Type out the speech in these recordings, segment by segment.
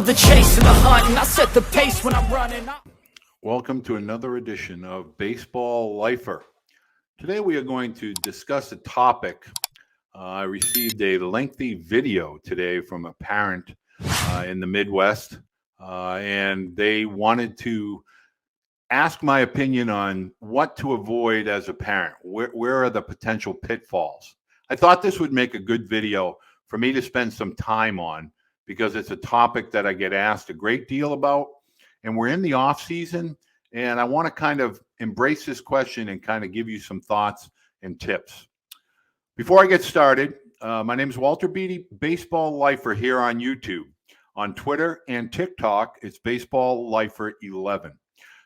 love the chase and the hunt, and I set the pace when I'm running. Welcome to another edition of Baseball Lifer. Today we are going to discuss a topic. I received a lengthy video today from a parent in the Midwest, and they wanted to ask my opinion on what to avoid as a parent. Where are the potential pitfalls? I thought this would make a good video for me to spend some time on because it's a topic that I get asked a great deal about, and we're in the off season, and I want to kind of embrace this question and kind of give you some thoughts and tips. Before I get started, my name is Walter Beede, Baseball Lifer here on YouTube. On Twitter and TikTok, it's Baseball Lifer 11.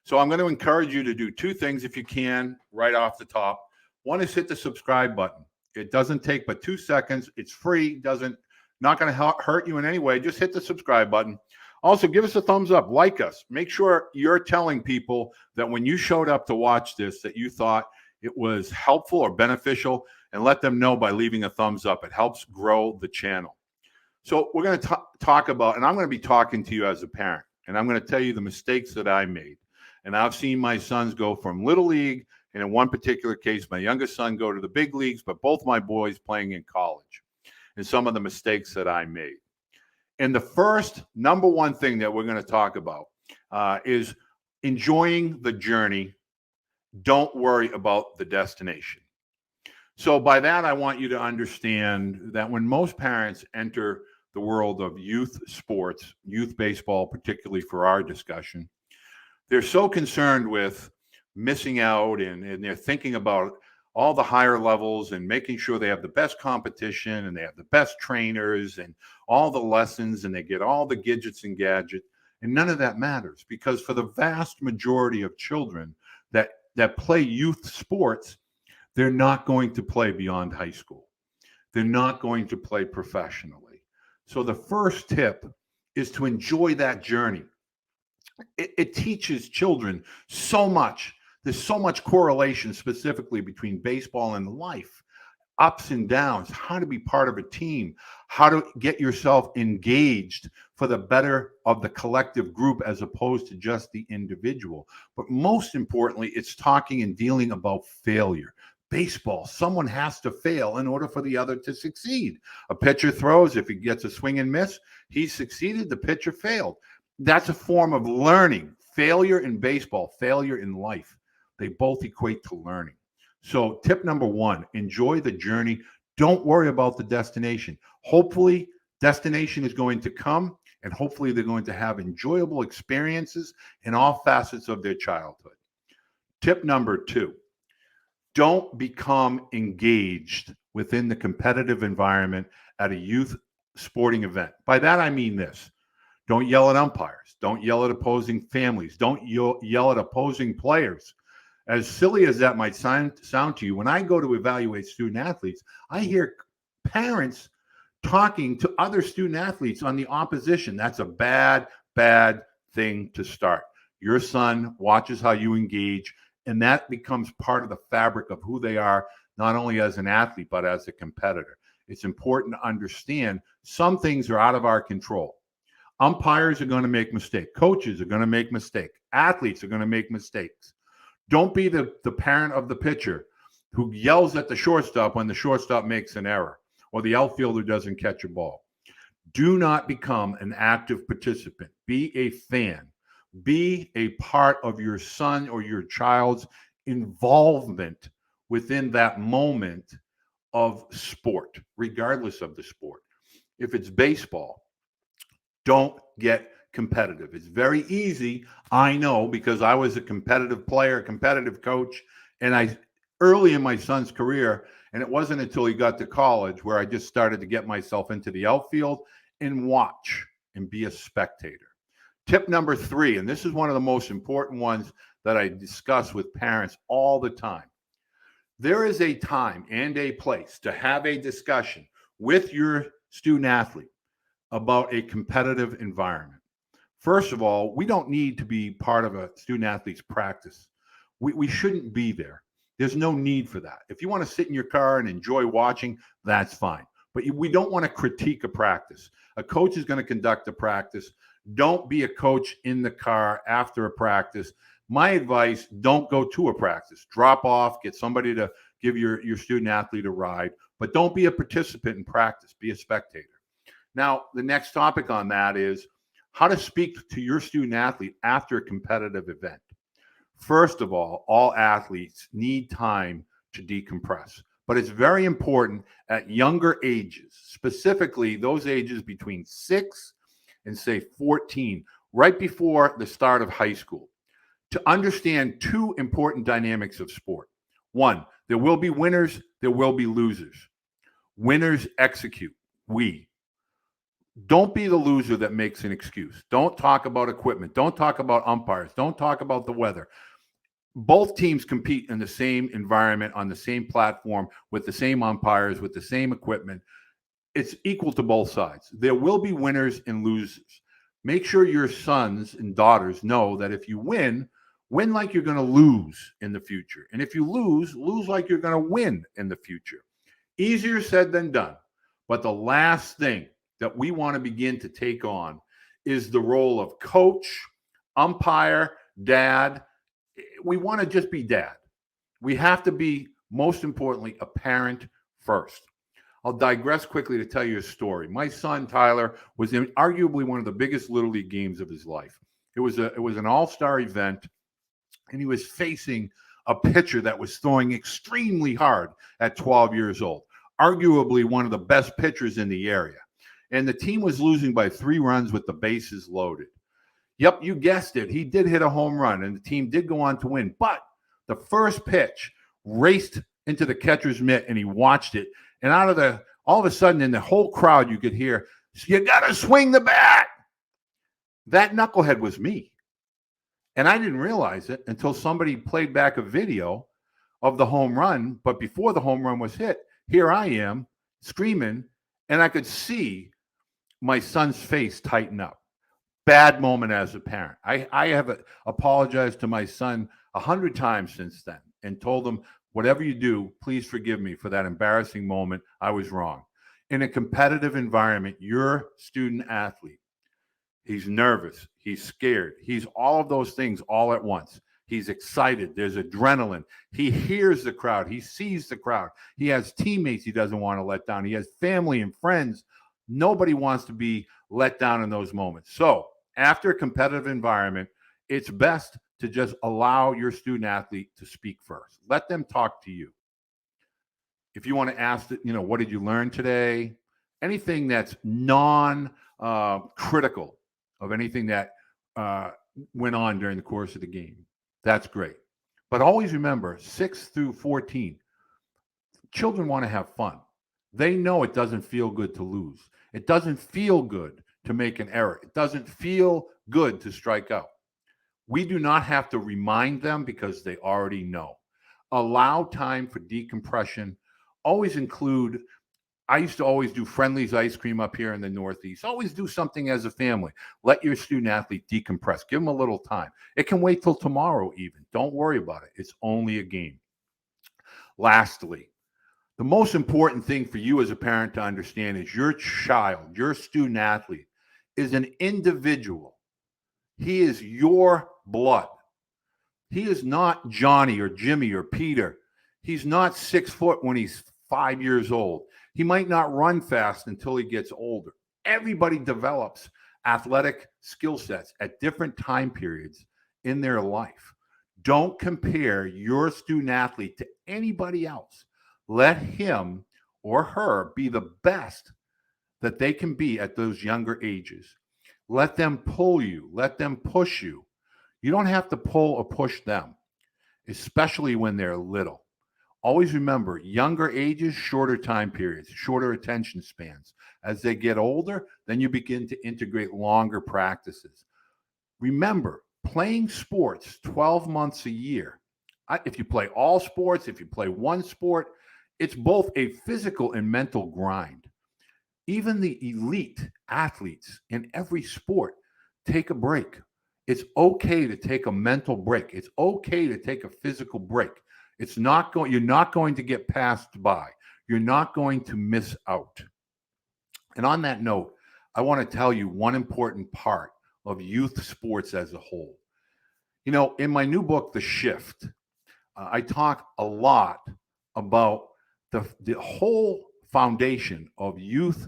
So I'm going to encourage you to do two things if you can right off the top. One is hit the subscribe button. It doesn't take but 2 seconds. It's free. Not going to hurt you in any way. Just hit the subscribe button. Also, give us a thumbs up. Like us. Make sure you're telling people that when you showed up to watch this, that you thought it was helpful or beneficial, and let them know by leaving a thumbs up. It helps grow the channel. So we're going to talk about, and I'm going to be talking to you as a parent, and I'm going to tell you the mistakes that I made. And I've seen my sons go from little league, and in one particular case, my youngest son go to the big leagues, but both my boys playing in college, and some of the mistakes that I made. And the first number one thing that we're going to talk about is enjoying the journey. Don't worry about the destination. So by that, I want you to understand that when most parents enter the world of youth sports, youth baseball, particularly for our discussion, they're so concerned with missing out, and they're thinking about all the higher levels and making sure they have the best competition and they have the best trainers and all the lessons, and they get all the gadgets and gadgets. And none of that matters, because for the vast majority of children that play youth sports, they're not going to play beyond high school. They're not going to play professionally. So the first tip is to enjoy that journey. It teaches children so much. There's so much correlation specifically between baseball and life, ups and downs, how to be part of a team, how to get yourself engaged for the better of the collective group as opposed to just the individual. But most importantly, it's talking and dealing about failure. Baseball, someone has to fail in order for the other to succeed. A pitcher throws, if he gets a swing and miss, he succeeded, the pitcher failed. That's a form of learning. Failure in baseball, failure in life, they both equate to learning. So tip number one, enjoy the journey. Don't worry about the destination. Hopefully, destination is going to come, and hopefully they're going to have enjoyable experiences in all facets of their childhood. Tip number two, don't become engaged within the competitive environment at a youth sporting event. By that, I mean this. Don't yell at umpires. Don't yell at opposing families. Don't yell at opposing players. As silly as that might sound to you, when I go to evaluate student athletes, I hear parents talking to other student athletes on the opposition. That's a bad thing to start. Your son watches how you engage, and that becomes part of the fabric of who they are, not only as an athlete, but as a competitor. It's important to understand some things are out of our control. Umpires are going to make mistakes. Coaches are going to make mistakes. Athletes are going to make mistakes. Don't be the parent of the pitcher who yells at the shortstop when the shortstop makes an error or the outfielder doesn't catch a ball. Do not become an active participant. Be a fan. Be a part of your son or your child's involvement within that moment of sport, regardless of the sport. If it's baseball, don't get competitive. It's very easy, I know, because I was a competitive player, a competitive coach, and early in my son's career, and it wasn't until he got to college where I just started to get myself into the outfield and watch and be a spectator. Tip number three, and this is one of the most important ones that I discuss with parents all the time. There is a time and a place to have a discussion with your student athlete about a competitive environment. First of all, we don't need to be part of a student athlete's practice. We shouldn't be there. There's no need for that. If you want to sit in your car and enjoy watching, that's fine. But we don't want to critique a practice. A coach is going to conduct a practice. Don't be a coach in the car after a practice. My advice, don't go to a practice. Drop off, get somebody to give your student athlete a ride, but don't be a participant in practice. Be a spectator. Now, the next topic on that is how to speak to your student athlete after a competitive event. First of all athletes need time to decompress, but it's very important at younger ages, specifically those ages between 6 and say 14, right before the start of high school, to understand two important dynamics of sport. One, there will be winners, there will be losers. Winners execute. Don't be the loser that makes an excuse. Don't talk about equipment. Don't talk about umpires. Don't talk about the weather. Both teams compete in the same environment, on the same platform, with the same umpires, with the same equipment. It's equal to both sides. There will be winners and losers. Make sure your sons and daughters know that if you win like you're going to lose in the future. And if you lose like you're going to win in the future. Easier said than done. But the last thing that we want to begin to take on is the role of coach, umpire, dad. We want to just be dad. We have to be, most importantly, a parent first. I'll digress quickly to tell you a story. My son, Tyler, was in arguably one of the biggest Little League games of his life. It was an all-star event, and he was facing a pitcher that was throwing extremely hard at 12 years old, arguably one of the best pitchers in the area. And the team was losing by 3 runs with the bases loaded. Yep, you guessed it. He did hit a home run, and the team did go on to win. But the first pitch raced into the catcher's mitt, and he watched it. And all of a sudden, in the whole crowd, you could hear, "You got to swing the bat." That knucklehead was me. And I didn't realize it until somebody played back a video of the home run. But before the home run was hit, here I am screaming, and I could see my son's face tighten up. Bad moment as a parent. I have apologized to my son 100 times since then and told him, whatever you do, please forgive me for that embarrassing moment. I was wrong. In a competitive environment, your student athlete, he's nervous, he's scared, he's all of those things all at once. He's excited, there's adrenaline. He hears the crowd, he sees the crowd. He has teammates he doesn't want to let down. He has family and friends. Nobody wants to be let down in those moments. So after a competitive environment, it's best to just allow your student athlete to speak first. Let them talk to you. If you want to ask, what did you learn today? Anything that's non-critical of anything that went on during the course of the game, that's great. But always remember, 6 through 14, children want to have fun. They know it doesn't feel good to lose. It doesn't feel good to make an error. It doesn't feel good to strike out. We do not have to remind them because they already know. Allow time for decompression. Always include, I used to always do Friendly's ice cream up here in the Northeast. Always do something as a family. Let your student athlete decompress. Give them a little time. It can wait till tomorrow even. Don't worry about it. It's only a game. Lastly, the most important thing for you as a parent to understand is your child, your student athlete, is an individual. He is your blood. He is not Johnny or Jimmy or Peter. He's not 6 foot when he's 5 years old. He might not run fast until he gets older. Everybody develops athletic skill sets at different time periods in their life. Don't compare your student athlete to anybody else. Let him or her be the best that they can be at those younger ages. Let them pull you. Let them push you. You don't have to pull or push them, especially when they're little. Always remember, younger ages, shorter time periods, shorter attention spans. As they get older, then you begin to integrate longer practices. Remember, playing sports 12 months a year, if you play all sports, if you play one sport, it's both a physical and mental grind. Even the elite athletes in every sport take a break. It's okay to take a mental break. It's okay to take a physical break. You're not going to get passed by. You're not going to miss out. And on that note, I want to tell you one important part of youth sports as a whole. You know, in my new book, The Shift, I talk a lot about the whole foundation of youth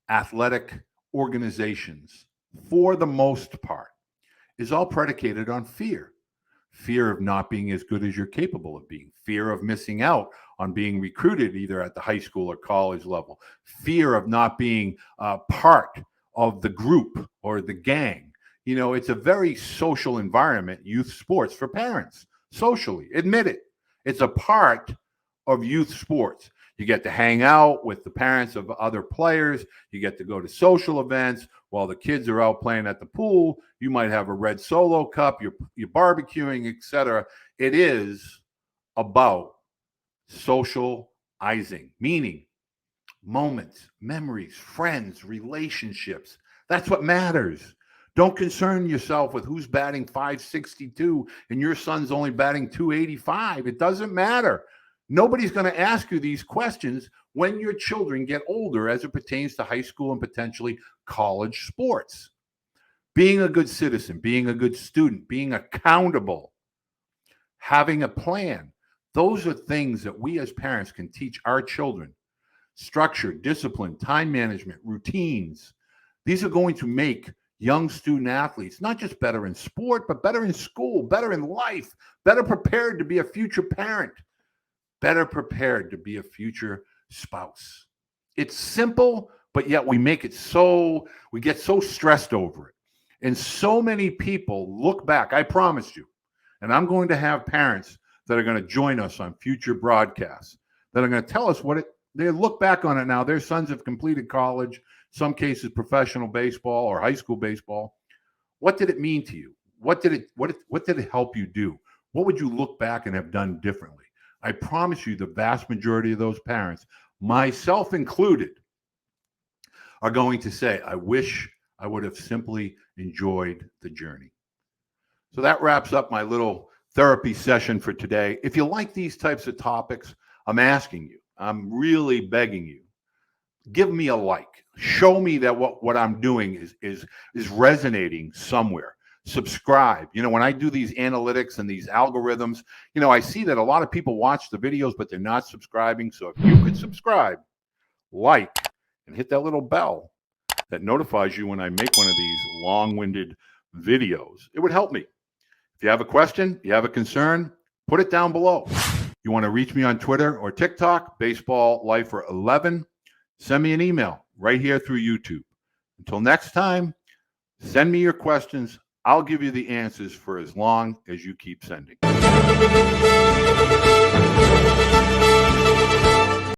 athletic organizations, for the most part, is all predicated on fear. Fear of not being as good as you're capable of being, fear of missing out on being recruited either at the high school or college level, fear of not being part of the group or the gang. You know, it's a very social environment, youth sports, for parents, socially. Admit it. It's a part of youth sports. You get to hang out with the parents of other players. You get to go to social events while the kids are out playing at the pool. You might have a red Solo cup. You're barbecuing, etc. It is about socializing, meaning moments, memories, friends, relationships. That's what matters. Don't concern yourself with who's batting 562 and your son's only batting 285. It doesn't matter. Nobody's going to ask you these questions when your children get older as it pertains to high school and potentially college sports. Being a good citizen, being a good student, being accountable, having a plan. Those are things that we as parents can teach our children. Structure, discipline, time management, routines. These are going to make young student athletes not just better in sport, but better in school, better in life, better prepared to be a future parent, better prepared to be a future spouse. It's simple, but yet we get so stressed over it. And so many people look back, I promised you, and I'm going to have parents that are going to join us on future broadcasts that are going to tell us they look back on it now. Their sons have completed college, some cases professional baseball or high school baseball. What did it mean to you? What did it help you do? What would you look back and have done differently? I promise you the vast majority of those parents, myself included, are going to say, I wish I would have simply enjoyed the journey. So that wraps up my little therapy session for today. If you like these types of topics, I'm asking you, I'm really begging you, give me a like. Show me that what I'm doing is resonating somewhere. Subscribe. You know, when I do these analytics and these algorithms, you know, I see that a lot of people watch the videos, but they're not subscribing. So if you could subscribe, like, and hit that little bell that notifies you when I make one of these long-winded videos, it would help me. If you have a question, you have a concern, put it down below. You want to reach me on Twitter or TikTok, BaseballLifer11, send me an email right here through YouTube. Until next time, send me your questions. I'll give you the answers for as long as you keep sending.